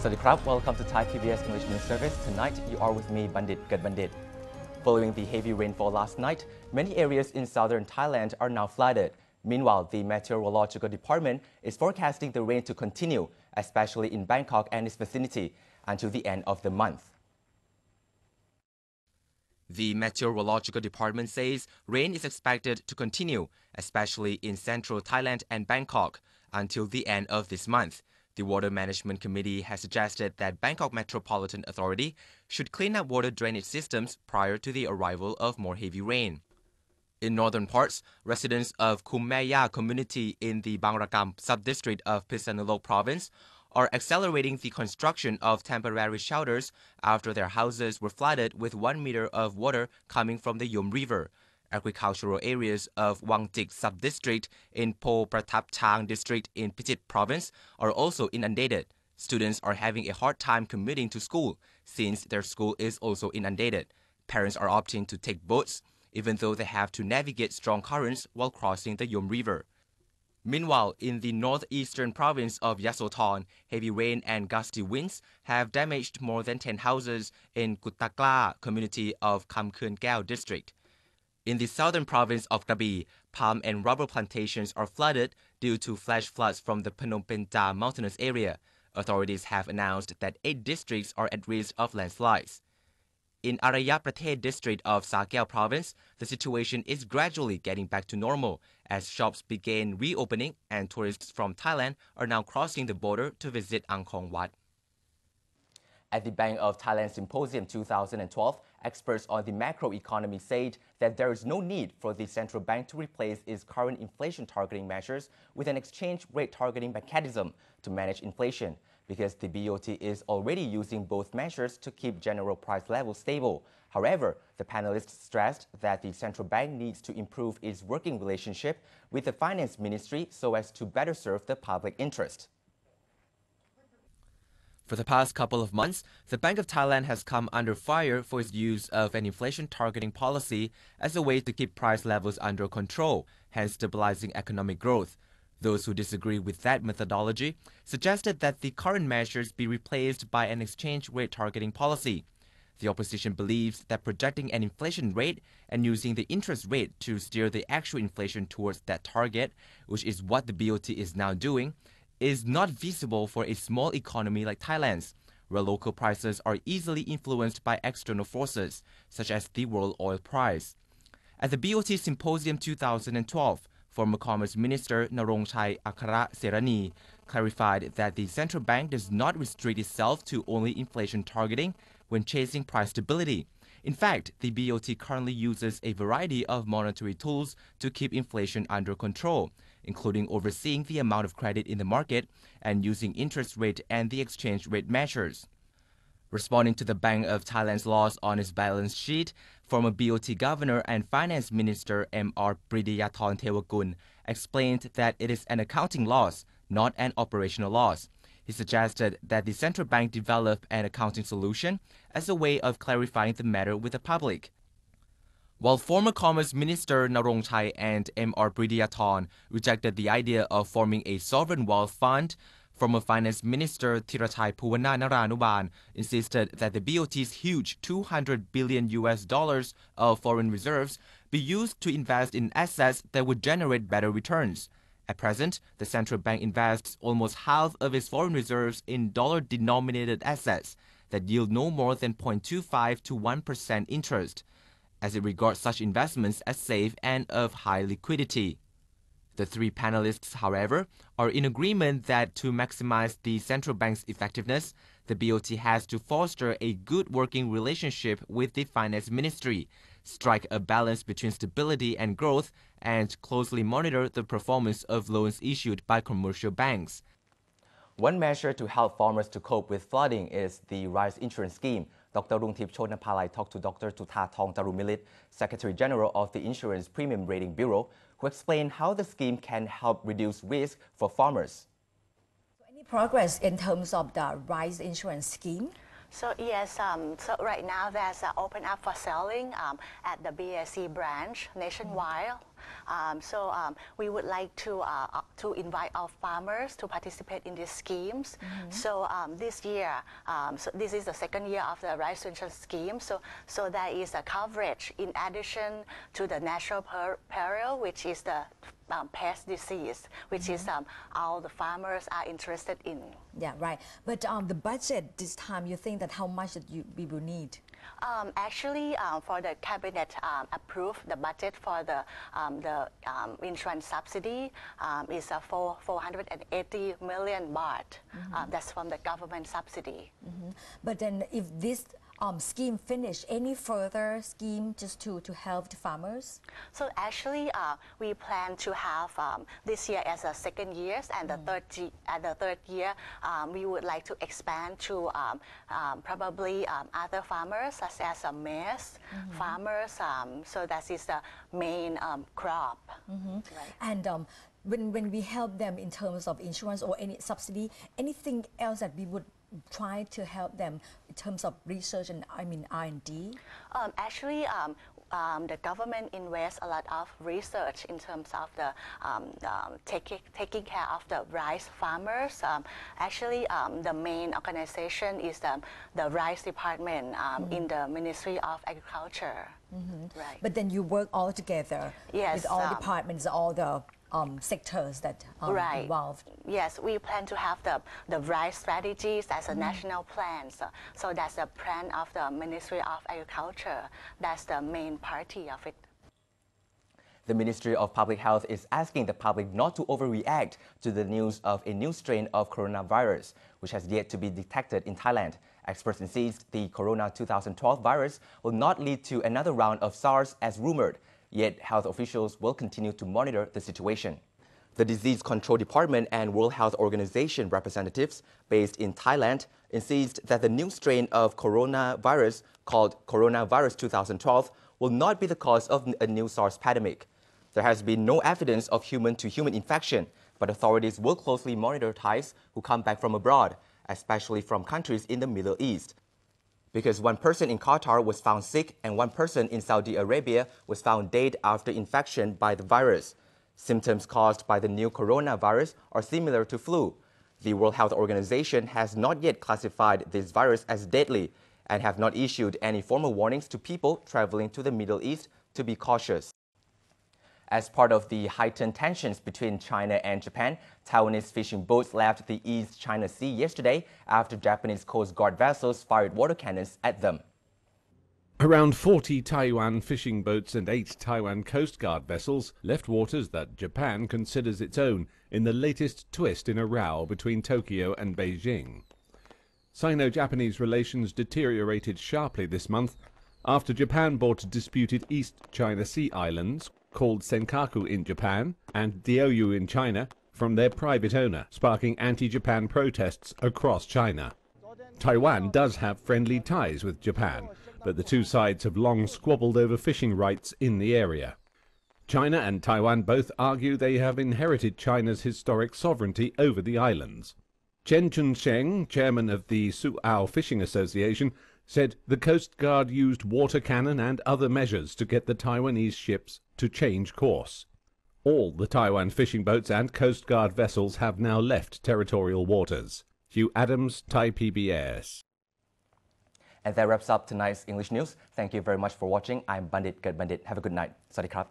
Sawadee krab, welcome to Thai PBS English News Service. Tonight you are with me, Bundit, Good Bundit. Following the heavy rainfall last night, many areas in southern Thailand are now flooded. Meanwhile, the Meteorological Department is forecasting the rain to continue, especially in Bangkok and its vicinity, until the end of the month. The Meteorological Department says rain is expected to continue, especially in central Thailand and Bangkok, until the end of this month. The Water Management Committee has suggested that Bangkok Metropolitan Authority should clean up water drainage systems prior to the arrival of more heavy rain. In northern parts, residents of Khum Maya community in the Bangrakam sub-district of Phitsanulok province are accelerating the construction of temporary shelters after their houses were flooded with 1 meter of water coming from the Yum River. Agricultural areas of Wangtik sub-district in Po Pratap Chang district in Phichit province are also inundated. Students are having a hard time commuting to school since their school is also inundated. Parents are opting to take boats, even though they have to navigate strong currents while crossing the Yum River. Meanwhile, in the northeastern province of Yasothon, heavy rain and gusty winds have damaged more than 10 houses in Kutakla community of Kham Khön Keo district. In the southern province of Krabi, palm and rubber plantations are flooded due to flash floods from the Phnom Penh Da mountainous area. Authorities have announced that 8 districts are at risk of landslides. In Araya Pratet district of Sa Kaeo province, the situation is gradually getting back to normal as shops begin reopening and tourists from Thailand are now crossing the border to visit Angkor Wat. At the Bank of Thailand Symposium 2012, experts on the macroeconomy said that there is no need for the central bank to replace its current inflation targeting measures with an exchange rate targeting mechanism to manage inflation, because the BOT is already using both measures to keep general price levels stable. However, the panelists stressed that the central bank needs to improve its working relationship with the finance ministry so as to better serve the public interest. For the past couple of months, the Bank of Thailand has come under fire for its use of an inflation targeting policy as a way to keep price levels under control, hence stabilizing economic growth. Those who disagree with that methodology suggested that the current measures be replaced by an exchange rate targeting policy. The opposition believes that projecting an inflation rate and using the interest rate to steer the actual inflation towards that target, which is what the BOT is now doing, is not feasible for a small economy like Thailand's, where local prices are easily influenced by external forces, such as the world oil price. At the BOT Symposium 2012, former Commerce Minister Narongchai Akara Serani clarified that the central bank does not restrict itself to only inflation targeting when chasing price stability. In fact, the BOT currently uses a variety of monetary tools to keep inflation under control, including overseeing the amount of credit in the market and using interest rate and the exchange rate measures. Responding to the Bank of Thailand's loss on its balance sheet, former BOT Governor and Finance Minister M.R. Pridiyathorn Tewakul explained that it is an accounting loss, not an operational loss. He suggested that the central bank develop an accounting solution as a way of clarifying the matter with the public. While former Commerce Minister Narongchai and M.R. Pridiyathorn rejected the idea of forming a sovereign wealth fund, former Finance Minister Thirathai Phuwana Naranuban insisted that the BOT's huge $200 billion of foreign reserves be used to invest in assets that would generate better returns. At present, the central bank invests almost half of its foreign reserves in dollar-denominated assets that yield no more than 0.25 to 1% interest, as it regards such investments as safe and of high liquidity. The 3 panelists, however, are in agreement that to maximize the central bank's effectiveness, the BOT has to foster a good working relationship with the finance ministry, strike a balance between stability and growth, and closely monitor the performance of loans issued by commercial banks. One measure to help farmers to cope with flooding is the rice insurance scheme. Dr. Rungtip Chodnapalai talked to Dr. Tutathong Tarumilit, Secretary General of the Insurance Premium Rating Bureau, who explained how the scheme can help reduce risk for farmers. Any progress in terms of the rice insurance scheme? So yes, so right now there's open up for selling at the BSC branch nationwide. We would like to invite our farmers to participate in these schemes. So this year, this is the second year of the rice insurance scheme. So there is a coverage in addition to the natural peril, which is the pest disease, which is all the farmers are interested in. Yeah, right. But the budget this time, you think that how much that we will need? For the cabinet approved the budget for the insurance subsidy is 480 million baht. That's from the government subsidy. But then if this scheme finish, any further scheme just to help the farmers? So actually, we plan to have this year as a second year, and the third year, we would like to expand to probably other farmers such as maize farmers. So that is the main crop. Right. And when we help them in terms of insurance or any subsidy, anything else that we would try to help them in terms of research and R&D? The government invests a lot of research in terms of the taking care of the rice farmers. The main organization is the rice department in the Ministry of Agriculture. Right. But then you work all together with all departments, all the sectors that are involved. Yes, we plan to have the rice strategies as a national plan. So that's the plan of the Ministry of Agriculture. That's the main party of it. The Ministry of Public Health is asking the public not to overreact to the news of a new strain of coronavirus, which has yet to be detected in Thailand. Experts insist the Corona 2012 virus will not lead to another round of SARS as rumored. Yet, health officials will continue to monitor the situation. The Disease Control Department and World Health Organization representatives based in Thailand insist that the new strain of coronavirus called Coronavirus 2012 will not be the cause of a new SARS pandemic. There has been no evidence of human-to-human infection, but authorities will closely monitor Thais who come back from abroad, especially from countries in the Middle East. Because one person in Qatar was found sick and one person in Saudi Arabia was found dead after infection by the virus. Symptoms caused by the new coronavirus are similar to flu. The World Health Organization has not yet classified this virus as deadly and have not issued any formal warnings to people traveling to the Middle East to be cautious. As part of the heightened tensions between China and Japan, Taiwanese fishing boats left the East China Sea yesterday after Japanese Coast Guard vessels fired water cannons at them. Around 40 Taiwan fishing boats and 8 Taiwan Coast Guard vessels left waters that Japan considers its own in the latest twist in a row between Tokyo and Beijing. Sino-Japanese relations deteriorated sharply this month after Japan bought disputed East China Sea islands called Senkaku in Japan and Diaoyu in China from their private owner, sparking anti-Japan protests across China. Taiwan does have friendly ties with Japan, but the two sides have long squabbled over fishing rights in the area. China and Taiwan both argue they have inherited China's historic sovereignty over the islands. Chen Chun-sheng, chairman of the Su'ao Fishing Association, said the Coast Guard used water cannon and other measures to get the Taiwanese ships to change course. All the Taiwan fishing boats and Coast Guard vessels have now left territorial waters. Hugh Adams, Thai PBS. And that wraps up tonight's English news. Thank you very much for watching. I'm Bundit. Have a good night. Sawasdee krap.